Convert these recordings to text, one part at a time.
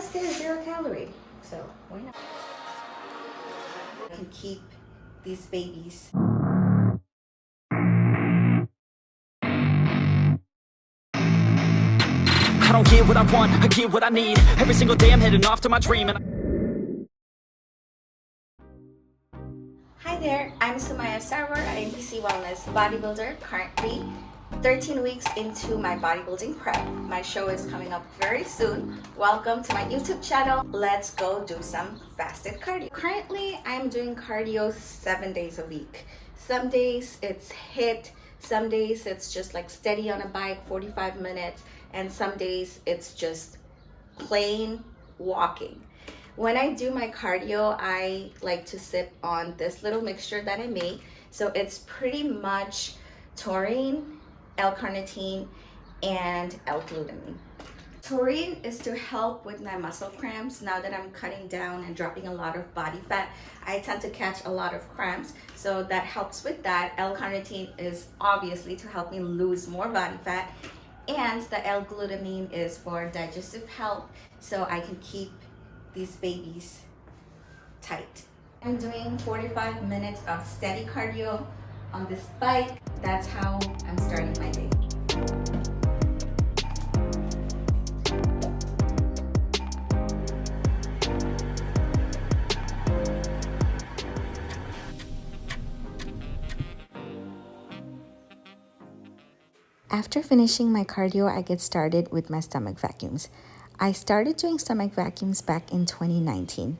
Plus, they're 0 calorie, so why not? I can keep these babies. I don't get what I want, I get what I need. Every single day I'm heading off to my dream Hi there, I'm Sumaya Sarwar, a NPC Wellness bodybuilder, currently 13 weeks into my bodybuilding prep. My show is coming up very soon. Welcome to my YouTube channel. Let's go do some fasted cardio. Currently, I'm doing cardio 7 days a week. Some days it's HIIT, some days it's just like steady on a bike, 45 minutes, and some days it's just plain walking. When I do my cardio, I like to sip on this little mixture that I made. So it's pretty much taurine, L-carnitine, and L-glutamine. Taurine is to help with my muscle cramps. Now that I'm cutting down and dropping a lot of body fat, I tend to catch a lot of cramps. So that helps with that. L-carnitine is obviously to help me lose more body fat. And the L-glutamine is for digestive health, so I can keep these babies tight. I'm doing 45 minutes of steady cardio on this bike. That's how I'm starting my day. After finishing my cardio, I get started with my stomach vacuums. I started doing stomach vacuums back in 2019,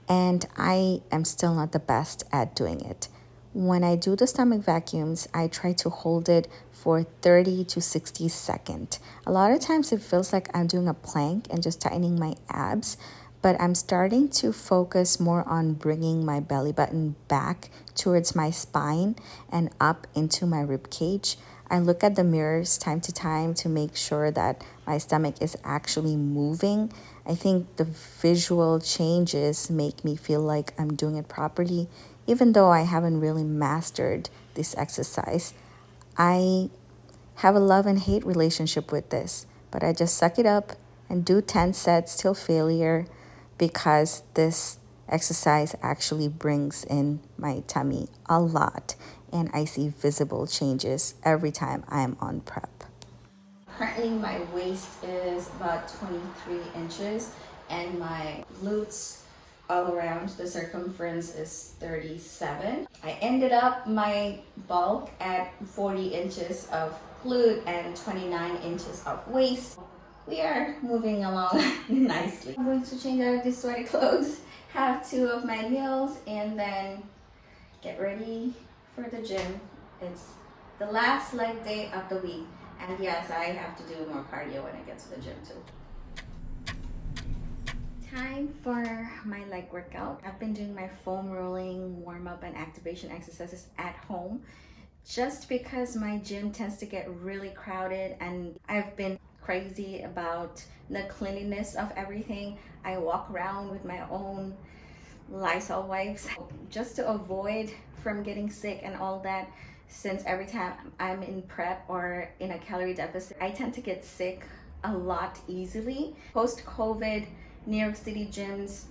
and I am still not the best at doing it. When I do the stomach vacuums, I try to hold it for 30 to 60 seconds. A lot of times it feels like I'm doing a plank and just tightening my abs, but I'm starting to focus more on bringing my belly button back towards my spine and up into my rib cage. I look at the mirrors time to time to make sure that my stomach is actually moving. I think the visual changes make me feel like I'm doing it properly, even though I haven't really mastered this exercise. I have a love and hate relationship with this, but I just suck it up and do 10 sets till failure because this exercise actually brings in my tummy a lot, and I see visible changes every time I'm on prep. Currently my waist is about 23 inches and my glutes all around the circumference is 37. I ended up my bulk at 40 inches of glute and 29 inches of waist. We are moving along nicely. I'm going to change out of these sweaty clothes, have 2 of my meals, and then get ready for the gym. It's the last leg day of the week. And yes, I have to do more cardio when I get to the gym too. Time for my leg workout. I've been doing my foam rolling, warm up, and activation exercises at home just because my gym tends to get really crowded and I've been crazy about the cleanliness of everything. I walk around with my own Lysol wipes just to avoid from getting sick and all that. Since every time I'm in prep or in a calorie deficit, I tend to get sick a lot easily. Post-COVID, New York City gyms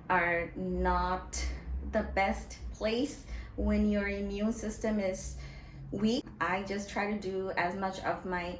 are not the best place when your immune system is weak. I just try to do as much of my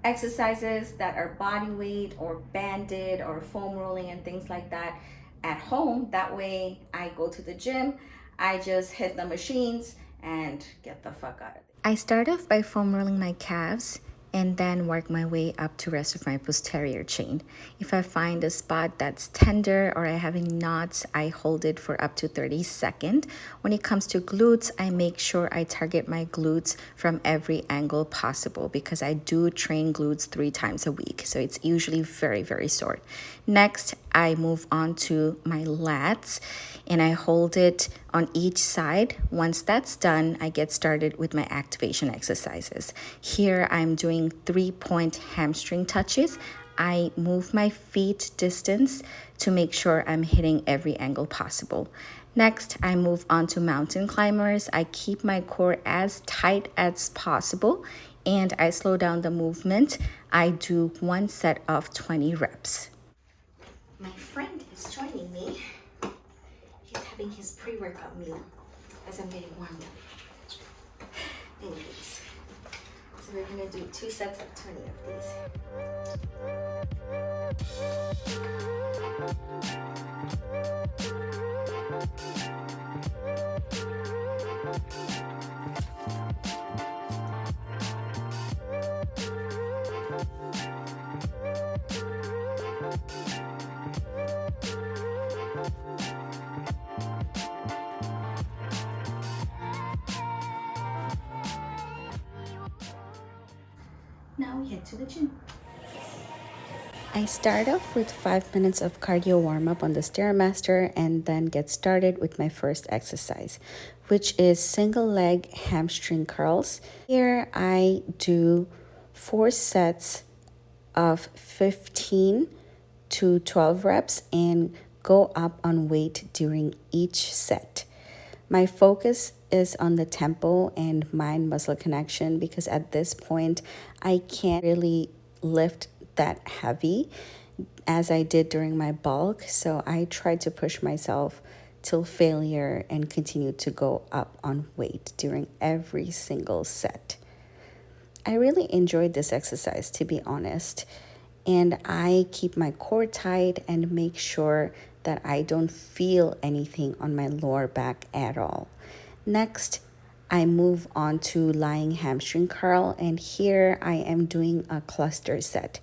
exercises that are body weight or banded or foam rolling and things like that at home. That way I go to the gym, I just hit the machines and get the fuck out of it. I start off by foam rolling my calves and then work my way up to rest of my posterior chain. If I find a spot that's tender or I have any knots, I hold it for up to 30 seconds. When it comes to glutes, I make sure I target my glutes from every angle possible because I do train glutes 3 times a week. So it's usually very, very sore. Next, I move on to my lats and I hold it on each side. Once that's done, I get started with my activation exercises. Here I'm doing 3-point hamstring touches. I move my feet distance to make sure I'm hitting every angle possible. Next, I move on to mountain climbers. I keep my core as tight as possible and I slow down the movement. I do 1 set of 20 reps. My having his pre-workout meal as I'm getting warmed up. Anyways, so we're gonna do 2 sets of 20 of these. Now we head to the gym. I start off with 5 minutes of cardio warm up on the Stairmaster and then get started with my first exercise, which is single leg hamstring curls. Here I do 4 sets of 15 to 12 reps and go up on weight during each set. My focus is on the tempo and mind muscle connection because at this point I can't really lift that heavy as I did during my bulk. So I tried to push myself till failure and continue to go up on weight during every single set. I really enjoyed this exercise, to be honest, and I keep my core tight and make sure that I don't feel anything on my lower back at all. Next, I move on to lying hamstring curl, and here I am doing a cluster set.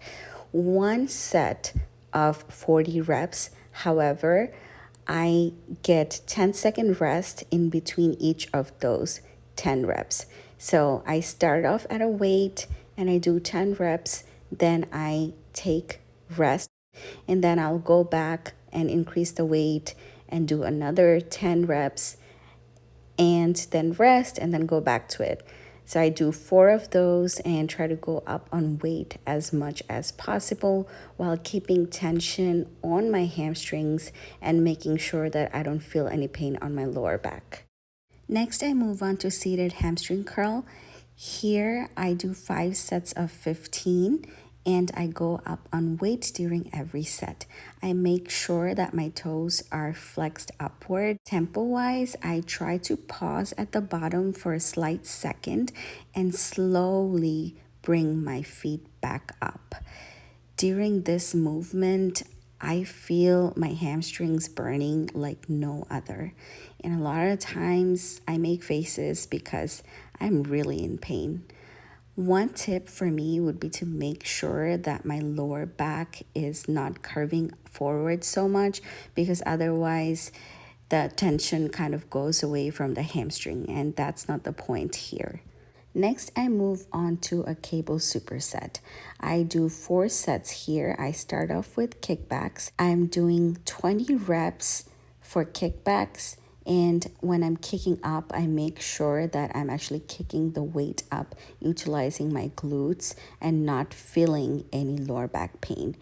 1 set of 40 reps. However, I get 10-second rest in between each of those 10 reps. So I start off at a weight and I do 10 reps, then I take rest, and then I'll go back and increase the weight and do another 10 reps and then rest and then go back to it. So I do 4 of those and try to go up on weight as much as possible while keeping tension on my hamstrings and making sure that I don't feel any pain on my lower back. Next, I move on to seated hamstring curl. Here I do 5 sets of 15 and I go up on weight during every set. I make sure that my toes are flexed upward. Tempo-wise, I try to pause at the bottom for a slight second and slowly bring my feet back up. During this movement, I feel my hamstrings burning like no other. And a lot of times I make faces because I'm really in pain. One tip for me would be to make sure that my lower back is not curving forward so much, because otherwise the tension kind of goes away from the hamstring, and that's not the point here. Next, I move on to a cable superset. I do 4 sets here. I start off with kickbacks. I'm doing 20 reps for kickbacks, and when I'm kicking up, I make sure that I'm actually kicking the weight up, utilizing my glutes and not feeling any lower back pain.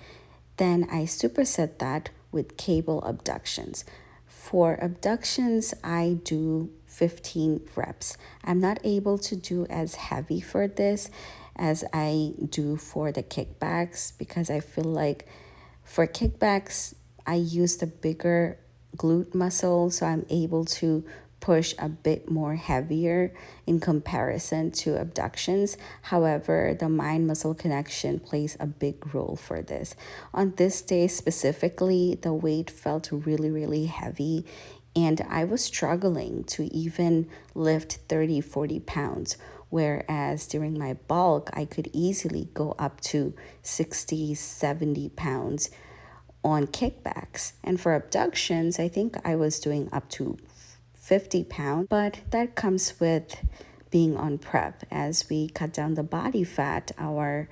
Then I superset that with cable abductions. For abductions, I do 15 reps. I'm not able to do as heavy for this as I do for the kickbacks because I feel like for kickbacks, I use the bigger glute muscle, so I'm able to push a bit more heavier in comparison to abductions. However, the mind muscle connection plays a big role for this. On this day specifically, the weight felt really heavy and I was struggling to even lift 30-40 pounds. Whereas during my bulk, I could easily go up to 60-70 pounds on kickbacks. And for abductions, I think I was doing up to 50 pounds, but that comes with being on prep. As we cut down the body fat, our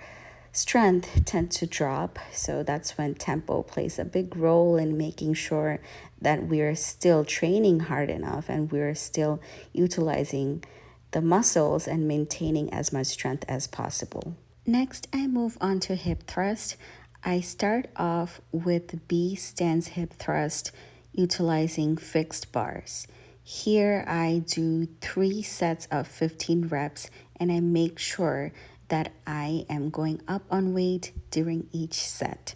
strength tends to drop. So that's when tempo plays a big role in making sure that we're still training hard enough and we're still utilizing the muscles and maintaining as much strength as possible. Next, I move on to hip thrust. I start off with B stance hip thrust utilizing fixed bars. Here I do 3 sets of 15 reps and I make sure that I am going up on weight during each set.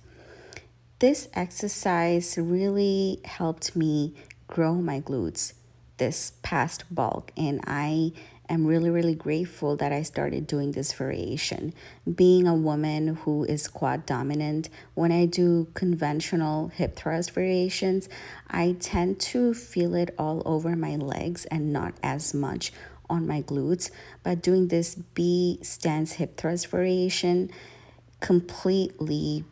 This exercise really helped me grow my glutes this past bulk, and I am really grateful that I started doing this variation. Being a woman who is quad dominant, when I do conventional hip thrust variations, I tend to feel it all over my legs and not as much on my glutes. But doing this B stance hip thrust variation completely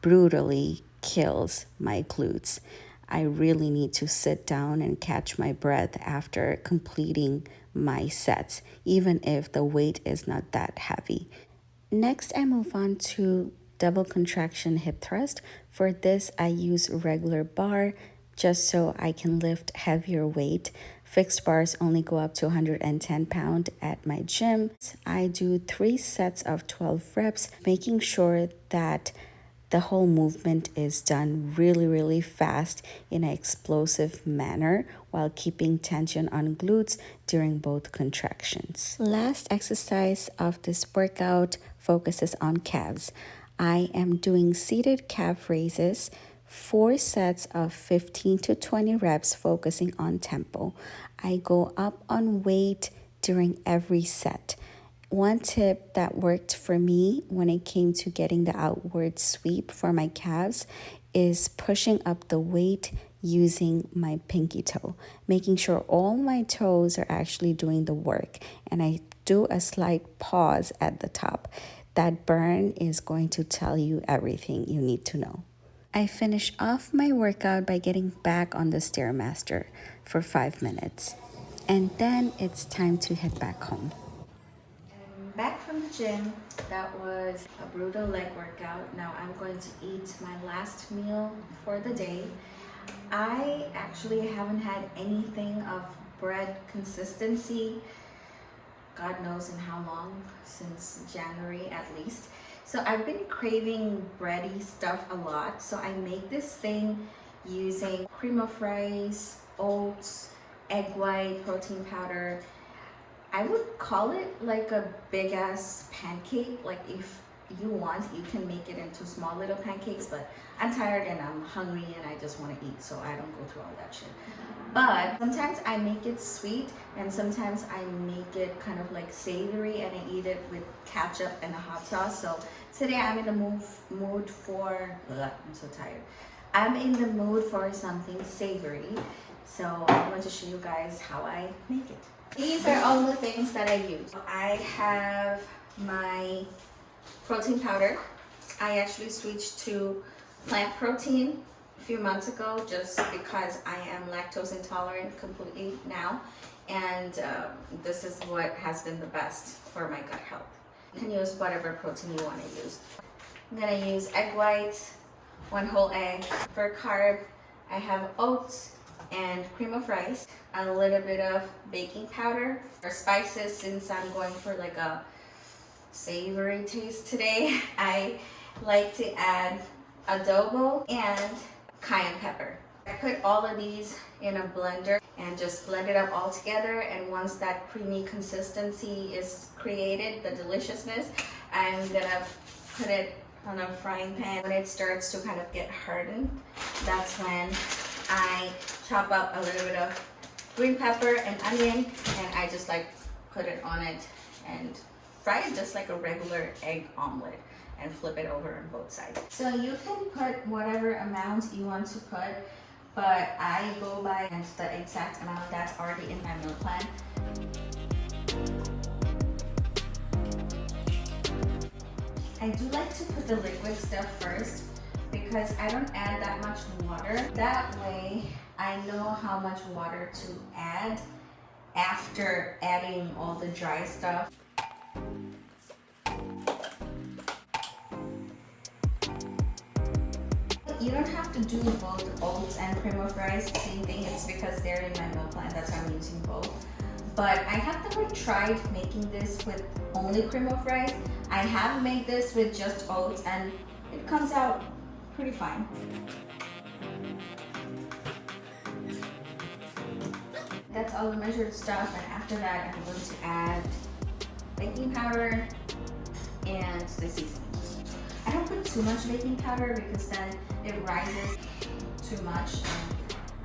brutally kills my glutes. I really need to sit down and catch my breath after completing my sets, even if the weight is not that heavy. Next, I move on to double contraction hip thrust. For this, I use regular bar just so I can lift heavier weight. Fixed bars only go up to 110 pounds at my gym. I do 3 sets of 12 reps, making sure that the whole movement is done really fast in an explosive manner while keeping tension on glutes during both contractions. Last exercise of this workout focuses on calves. I am doing seated calf raises, 4 sets of 15 to 20 reps focusing on tempo. I go up on weight during every set. One tip that worked for me when it came to getting the outward sweep for my calves is pushing up the weight using my pinky toe, making sure all my toes are actually doing the work, and I do a slight pause at the top. That burn is going to tell you everything you need to know. I finish off my workout by getting back on the Stairmaster for 5 minutes, and then it's time to head back home. Back from the gym. That was a brutal leg workout. Now I'm going to eat my last meal for the day. I actually haven't had anything of bread consistency, God knows in how long, since January at least. So I've been craving bready stuff a lot. So I make this thing using cream of rice, oats, egg white, protein powder. I would call it like a big ass pancake. Like if you want, you can make it into small little pancakes, but I'm tired and I'm hungry and I just want to eat, so I don't go through all that shit. But sometimes I make it sweet and sometimes I make it kind of like savory and I eat it with ketchup and a hot sauce. So today I'm in the mood for, I'm so tired. I'm in the mood for something savory. So I'm going to show you guys how I make it. These are all the things that I use. I have my protein powder. I actually switched to plant protein a few months ago just because I am lactose intolerant completely now. And this is what has been the best for my gut health. You can use whatever protein you want to use. I'm going to use egg whites, 1 whole egg. For carb, I have oats and cream of rice, a little bit of baking powder. For spices, since I'm going for like a savory taste today, I like to add adobo and cayenne pepper. I put all of these in a blender and just blend it up all together, and once that creamy consistency is created, the deliciousness, I'm gonna put it on a frying pan. When it starts to kind of get hardened, that's when I chop up a little bit of green pepper and onion, and I just like put it on it and fry it just like a regular egg omelet and flip it over on both sides. So you can put whatever amount you want to put, but I go by the exact amount that's already in my meal plan. I do like to put the liquid stuff first because I don't add that much water. That way I know how much water to add after adding all the dry stuff. You don't have to do both oats and cream of rice, same thing. It's because they're in my meal plan, that's why I'm using both. But I have never tried making this with only cream of rice. I have made this with just oats and it comes out pretty fine. That's all the measured stuff, and after that I'm going to add baking powder and the seasonings. I don't put too much baking powder because then it rises too much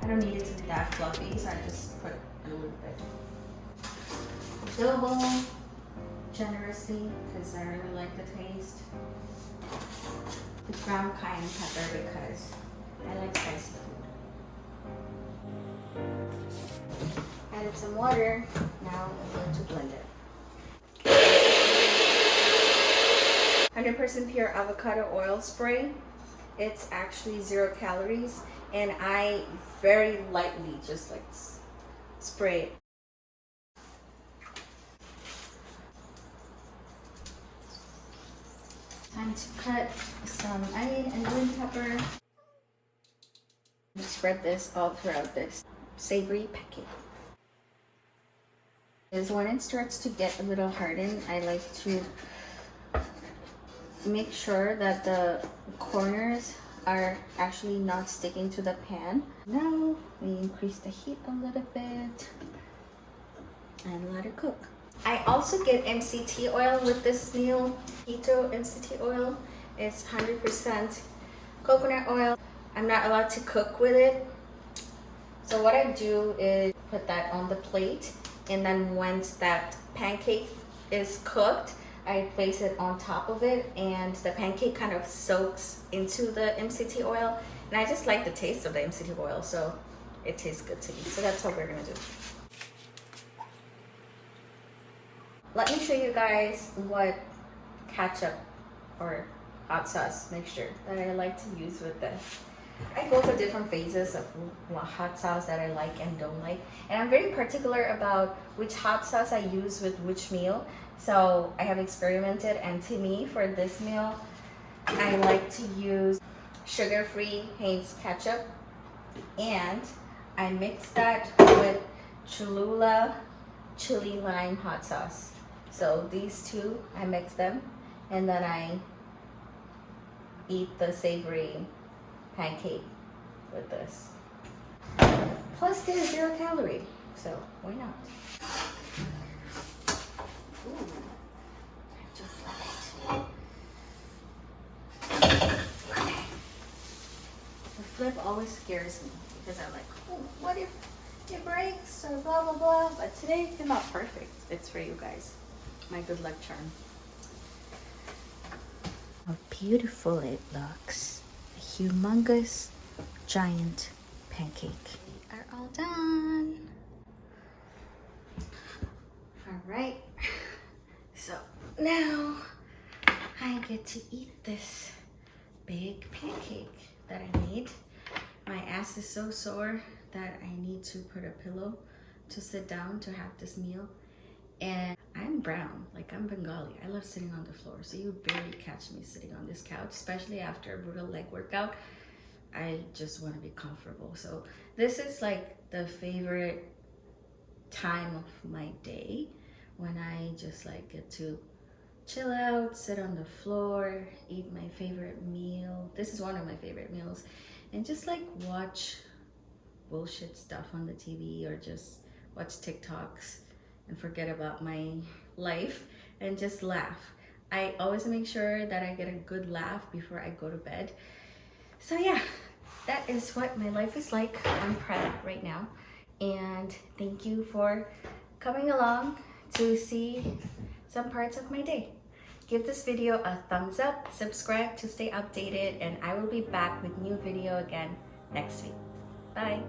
and I don't need it to be that fluffy, so I just put a little bit. Double generously because I really like the taste. The ground cayenne pepper because I like spicy food. Added some water. Now I'm going to blend it. 100% pure avocado oil spray. It's actually 0 calories, and I very lightly just like spray it. Time to cut some onion and green pepper. Just spread this all throughout this savory pancake. Is when it starts to get a little hardened, I like to make sure that the corners are actually not sticking to the pan. Now we increase the heat a little bit and let it cook. I also get MCT oil with this meal. Keto MCT oil is 100% coconut oil. I'm not allowed to cook with it. So what I do is put that on the plate, and then once that pancake is cooked, I place it on top of it, and the pancake kind of soaks into the MCT oil. And I just like the taste of the MCT oil, so it tastes good to me. So that's what we're gonna do. Let me show you guys what ketchup or hot sauce mixture that I like to use with this. I go through different phases of what hot sauce that I like and don't like. And I'm very particular about which hot sauce I use with which meal. So I have experimented, and to me, for this meal, I like to use sugar-free Heinz ketchup. And I mix that with Cholula chili lime hot sauce. So these two, I mix them, and then I eat the savory pancake with this. Plus, it is 0 calorie, so why not? Ooh, I just love it. Okay. The flip always scares me because I'm like, oh, what if it breaks or blah blah blah? But today it came out perfect. It's for you guys. My good luck charm. How beautiful it looks. A humongous, giant pancake. We are all done. All right. So now I get to eat this big pancake that I made. My ass is so sore that I need to put a pillow to sit down to have this meal. And I'm brown, like I'm Bengali. I love sitting on the floor, so you barely catch me sitting on this couch, especially after a brutal leg workout. I just want to be comfortable. So this is like the favorite time of my day when I just like get to chill out, sit on the floor, eat my favorite meal. This is one of my favorite meals, and just like watch bullshit stuff on the TV or just watch TikToks and forget about my life and just laugh. I always make sure that I get a good laugh before I go to bed. So yeah, that is what my life is like. I'm proud right now. And thank you for coming along to see some parts of my day. Give this video a thumbs up, subscribe to stay updated, and I will be back with new video again next week. Bye.